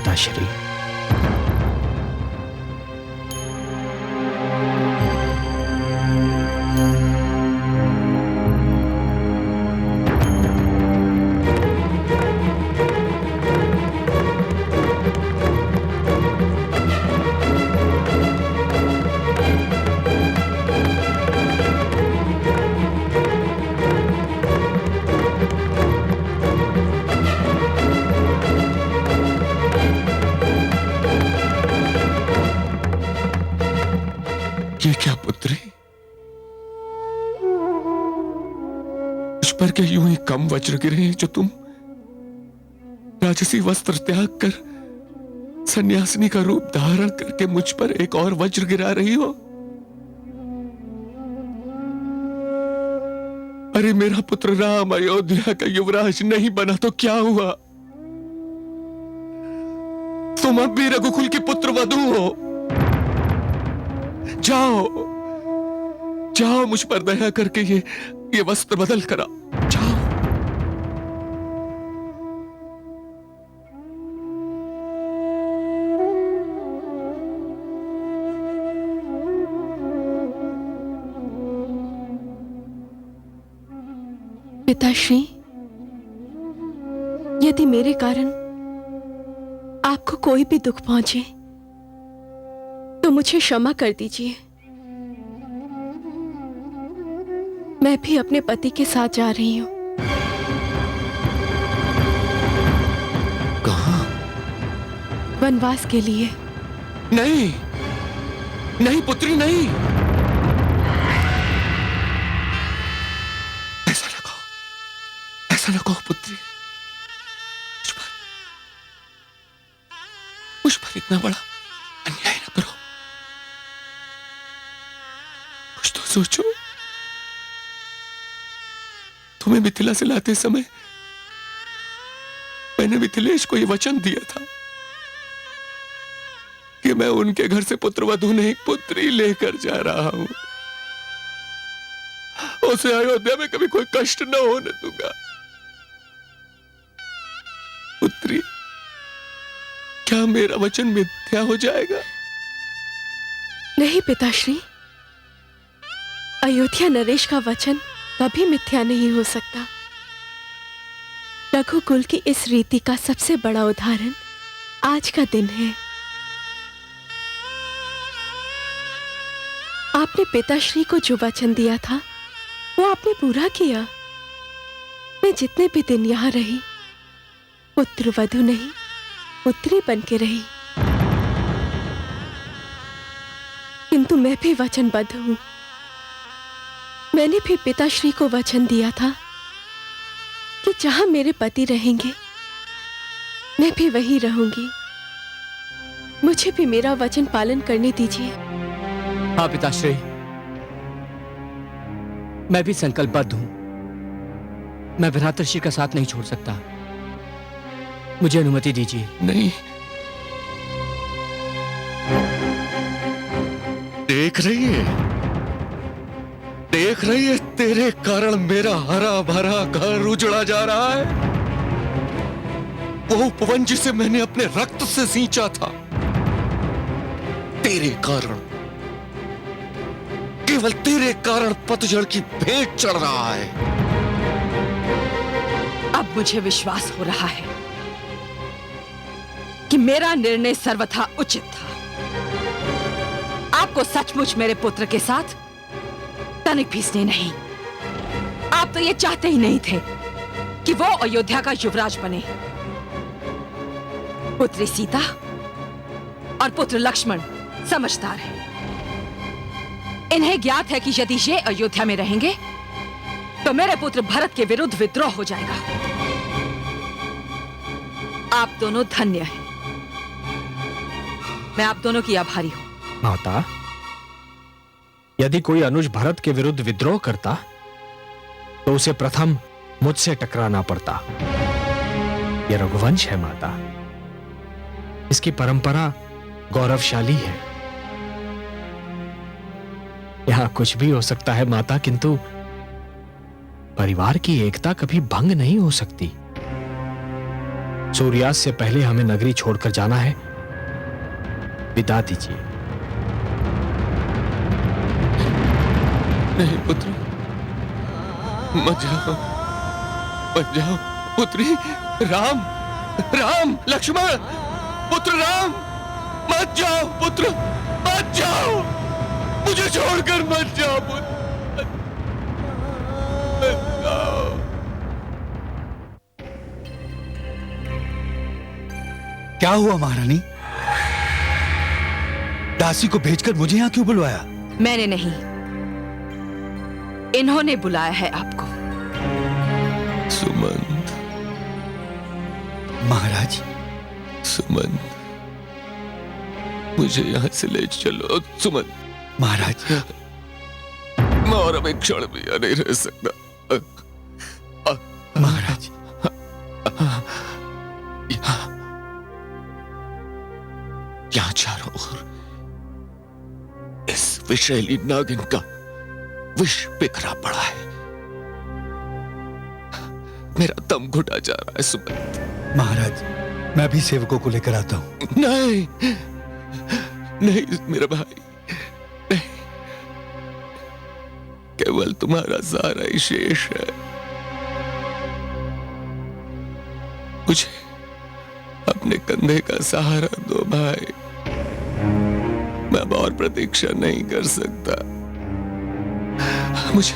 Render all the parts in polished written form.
पिताश्री। ये क्या पुत्री, मुझ पर क्या यूं ही कम वज्र गिरे जो तुम राजसी वस्त्र त्याग कर सन्यासिनी का रूप धारण करके मुझ पर एक और वज्र गिरा रही हो? अरे मेरा पुत्र राम अयोध्या का युवराज नहीं बना तो क्या हुआ? तुम अब भी रघुकुल के पुत्र वधू हो। जाओ जाओ, मुझ पर दया करके ये वस्त्र बदल करा, जाओ। पिताश्री, यदि मेरे कारण आपको कोई भी दुख पहुंचे तो मुझे क्षमा कर दीजिए। मैं भी अपने पति के साथ जा रही हूं। कहां? वनवास के लिए। नहीं नहीं पुत्री, नहीं, ऐसा न कहो, ऐसा न कहो पुत्री। मुझ पर इतना बड़ा अन्याय न करो। कुछ तो सोचो। तुम्हें मिथिला से लाते समय मैंने मिथिलेश को यह वचन दिया था कि मैं उनके घर से पुत्रवधू नहीं पुत्री लेकर जा रहा हूं। उसे अयोध्या में कभी कोई कष्ट न होने दूंगा। पुत्री, क्या मेरा वचन मिथ्या हो जाएगा? नहीं पिताश्री, अयोध्या नरेश का वचन कभी मिथ्या नहीं हो सकता। रघुकुल की इस रीति का सबसे बड़ा उदाहरण आज का दिन है। आपने पिताश्री को जो वचन दिया था वो आपने पूरा किया। मैं जितने भी दिन यहां रही पुत्र वधू नहीं पुत्री बन के रही, किंतु मैं भी वचनबद्ध हूं। मैंने भी पिताश्री को वचन दिया था कि जहां मेरे पति रहेंगे मैं भी वहीं रहूंगी। मुझे भी मेरा वचन पालन करने दीजिए। हाँ पिताश्री, मैं भी संकल्पबद्ध हूं। मैं भ्रातृषि का साथ नहीं छोड़ सकता। मुझे अनुमति दीजिए। नहीं, देख रही है तेरे कारण मेरा हरा भरा घर उजड़ा जा रहा है। वो उपवन जिसे मैंने अपने रक्त से सींचा था, तेरे कारण, केवल तेरे कारण पतझड़ की भेंट चढ़ रहा है। अब मुझे विश्वास हो रहा है कि मेरा निर्णय सर्वथा उचित था। आपको सचमुच मेरे पुत्र के साथ तनिक भी स्नेह नहीं। आप तो ये चाहते ही नहीं थे कि वो अयोध्या का युवराज बने। पुत्री सीता और पुत्र लक्ष्मण समझदार हैं। इन्हें ज्ञात है कि यदि ये अयोध्या में रहेंगे तो मेरे पुत्र भरत के विरुद्ध विद्रोह हो जाएगा। आप दोनों धन्य हैं। मैं आप दोनों की आभारी हूं। माता, यदि कोई अनुज भरत के विरुद्ध विद्रोह करता तो उसे प्रथम मुझसे टकराना पड़ता। यह रघुवंश है माता, इसकी परंपरा गौरवशाली है। यहां कुछ भी हो सकता है माता, किंतु परिवार की एकता कभी भंग नहीं हो सकती। सूर्यास्त से पहले हमें नगरी छोड़कर जाना है। विदा दीजिए। नहीं पुत्र, मत जाओ, मत जाओ पुत्री। राम, राम, लक्ष्मण, पुत्र राम, मत जाओ पुत्र, मत जाओ, मुझे छोड़कर मत जाओ पुत्र, मत जाओ। क्या हुआ महारानी? दासी को भेजकर मुझे यहां क्यों बुलवाया? मैंने नहीं, इन्होंने बुलाया है आपको। सुमंत, महाराज, सुमंत, मुझे यहां से ले चलो सुमंत। महाराज, मैं और अब एक क्षण भी यहाँ नहीं रह सकता। महाराज, यहाँ चारों ओर इस विषैली नागिन का विष बिखरा पड़ा है। मेरा दम घुटा जा रहा है सुमंत। महाराज, मैं भी सेवकों को लेकर आता हूं। नहीं, नहीं मेरा भाई, नहीं, केवल तुम्हारा सहारा ही शेष है। मुझे अपने कंधे का सहारा दो भाई, मैं अब और प्रतीक्षा नहीं कर सकता। मुझे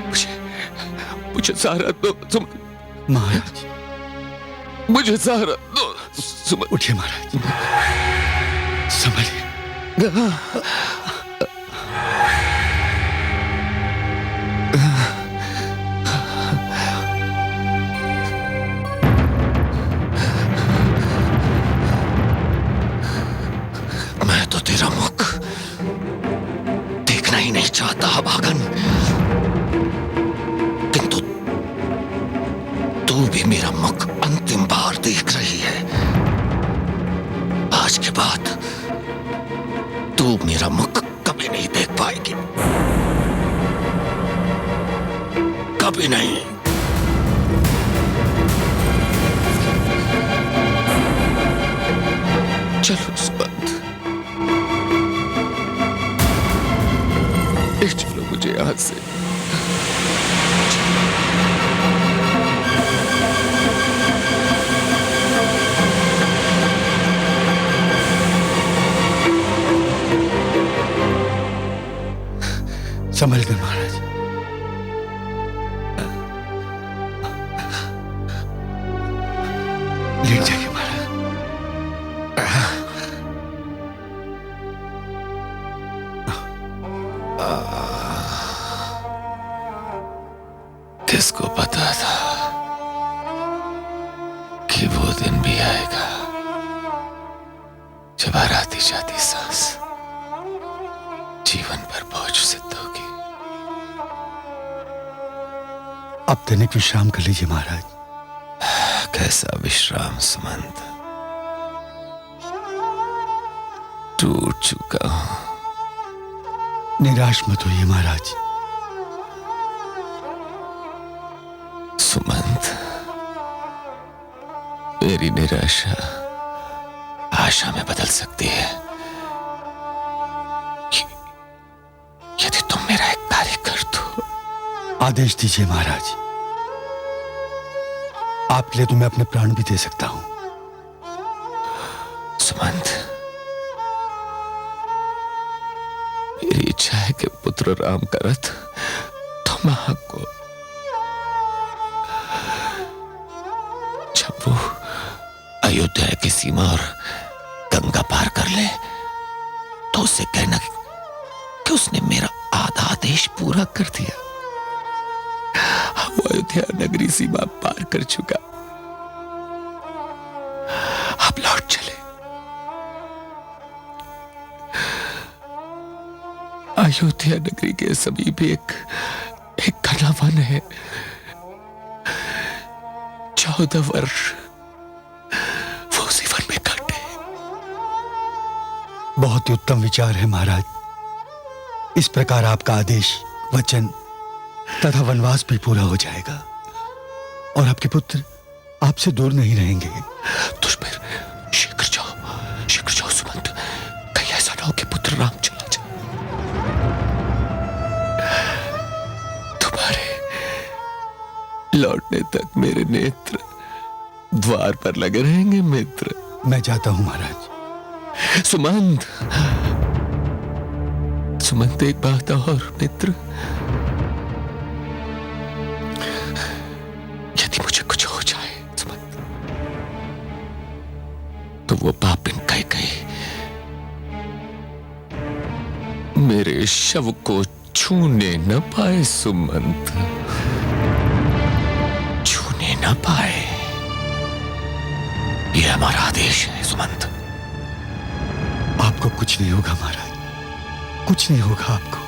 मुझे मुझे सहारा दो तुम। महाराज, मुझे सहारा दो सुमन। उठिए महाराज, संभलिए। मैं तो तेरा मुख देखना ही नहीं चाहता भागन, किंतु तू भी मेरा मुख अंतिम बार देख रही है। आज के बाद तू मेरा मुख कभी नहीं देख पाएगी, कभी नहीं। चलो सुमंत, ले चलो मुझे यहां से। संभल कर महाराज। लेट जाइए महाराज। किसको पता था कि वो दिन भी आएगा जब आती जाती सांस जीवन पर बोझ सिद्ध होगी। अब तनिक विश्राम कर लीजिए महाराज। कैसा विश्राम सुमंत, टूट चुका हूं। निराश मत होइए महाराज। सुमंत, मेरी निराशा आशा में बदल सकती है यदि तुम मेरा एक कार्य कर दो। आदेश दीजिए महाराज, आपके लिए तो मैं अपने प्राण भी दे सकता हूं। सुमंत, मेरी इच्छा है कि पुत्र राम का रथ तुम को जब वो अयोध्या की सीमा और गंगा पार कर ले तो उससे कहना कि उसने मेरा आधा आदेश पूरा कर दिया। वो अयोध्या नगरी सीमा पार कर चुका, अब लौट चले। अयोध्या नगरी के समीप एक घना वन है। 14 वर्ष वो उसी वन में काटे। बहुत ही उत्तम विचार है महाराज। इस प्रकार आपका आदेश, वचन तथा वनवास भी पूरा हो जाएगा और आपके पुत्र आपसे दूर नहीं रहेंगे। तुझ पर शीघ्र जाओ सुमंत। कहीं ऐसा ना हो कि पुत्र राम चला जाए। तुम्हारे लौटने तक मेरे नेत्र द्वार पर लगे रहेंगे मित्र। मैं जाता हूं महाराज। सुमंत, एक बात और मित्र। यदि मुझे कुछ हो जाए सुमंत, तो वो पापिन कह मेरे शव को छूने न पाए सुमंत, छूने न पाए। यह हमारा आदेश है सुमंत। आपको कुछ नहीं होगा महाराज, कुछ नहीं होगा आपको।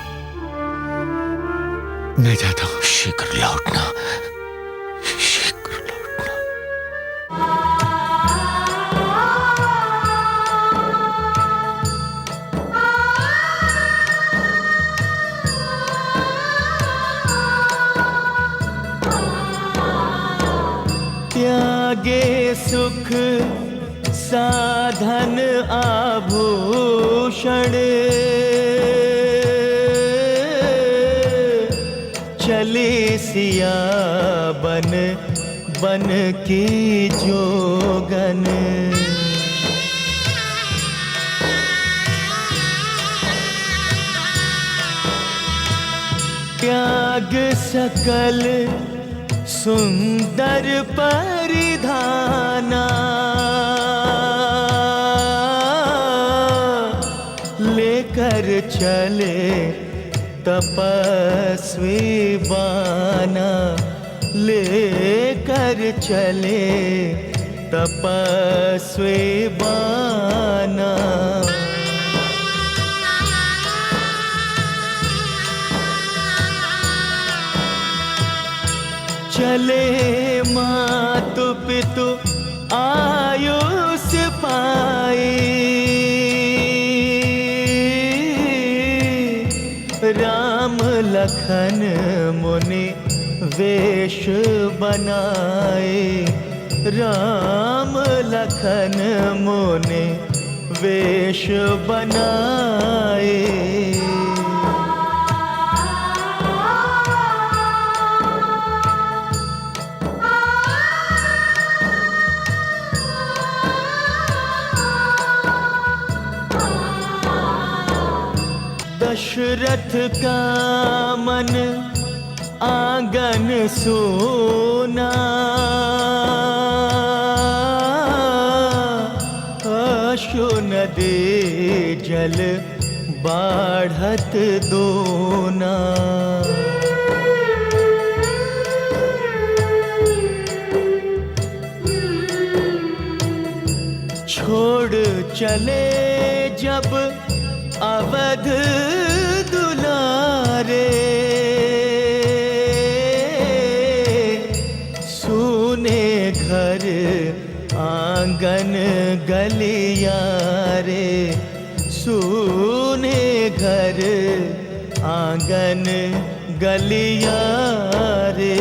मैं जाता हूं। शीघ्र लौटना, शीघ्र लौटना। त्यागे सुख साधन आभूषण, चले सिया बन बन की जोगन। त्याग सकल सुंदर परिधाना, लेकर चले तपस्वी बाना, लेकर चले तपस्वी बाना। चले मातु पितु आयुष पाई, राम लखन मुनि वेश बनाए, राम लखन मुनि वेश बनाए। दशरथ का मन आंगन सोना, अश्रु नदी जल बाढ़त दोना। छोड़ चले जब अवध दुलारे, सुने घर आंगन गलियारे, सुने घर आंगन गलियारे।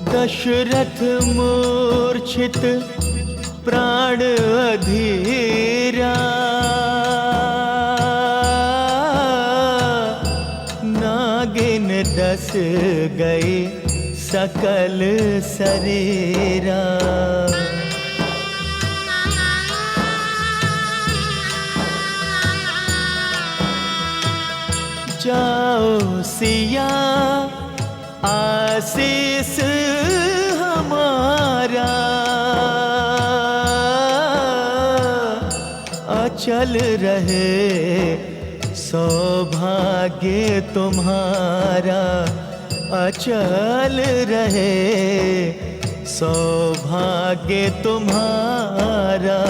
दशरथ मूर्छित प्राण अधीरा, नागिन दस गई सकल शरीरा। जाओ सिया आशीष हमारा, अचल रहे सौभाग्य तुम्हारा, अचल रहे सौभाग्य तुम्हारा।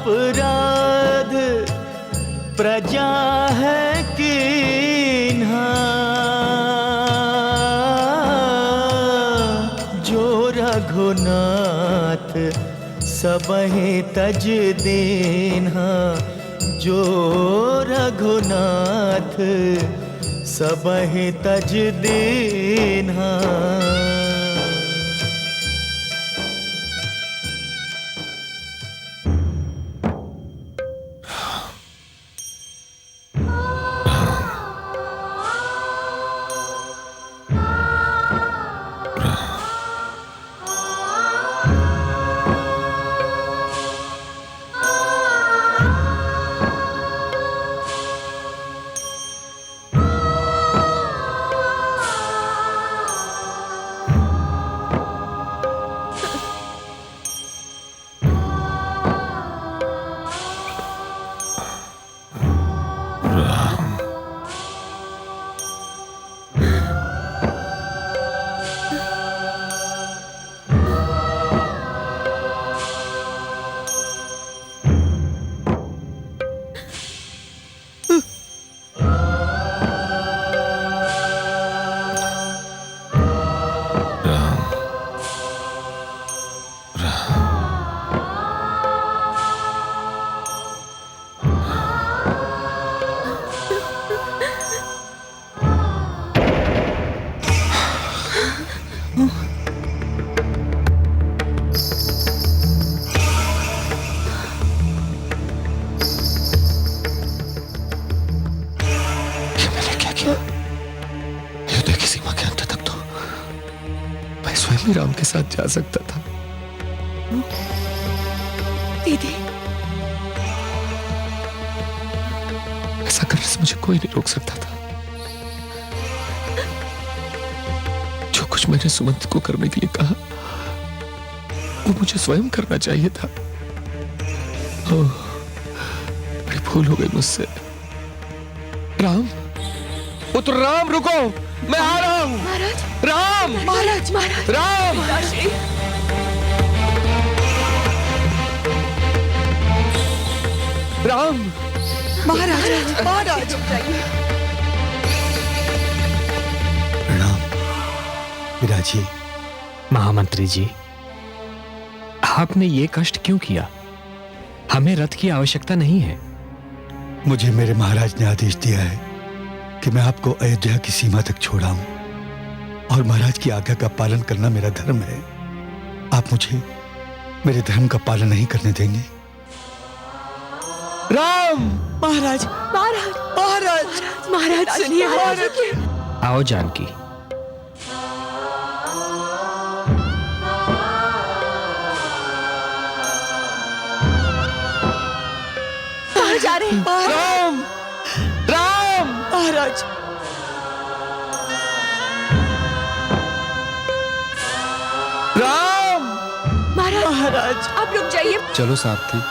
अपराध प्रजा है कीन्हा, जो रघुनाथ सबहि तज दीन्हा, जो रघुनाथ सबहि तज दीन्हा। मैं राम के साथ जा सकता था। दीदी, ऐसा करने से मुझे कोई नहीं रोक सकता था। जो कुछ मैंने सुमंत को करने के लिए कहा वो मुझे स्वयं करना चाहिए था। बड़ी भूल हो गई मुझसे। राम, पुत्र राम, रुको, मैं आ रहा हूं। महाराज, राम, महाराज, महाराज, राम, राम, महाराज, महाराज, प्रणाम विराजी। महामंत्री जी, आपने ये कष्ट क्यों किया? हमें रथ की आवश्यकता नहीं है। मुझे मेरे महाराज ने आदेश दिया है कि मैं आपको अयोध्या की सीमा तक छोड़ाऊं और महाराज की आज्ञा का पालन करना मेरा धर्म है। आप मुझे मेरे धर्म का पालन नहीं करने देंगे? राम, महाराज, महाराज, महाराज, महाराज, सुनिए, महाराज। आओ जानकी। कहाँ जा रहे हैं? राम, राम, महाराज, राम, महाराज, आप रुक जाइए। चलो सारथी।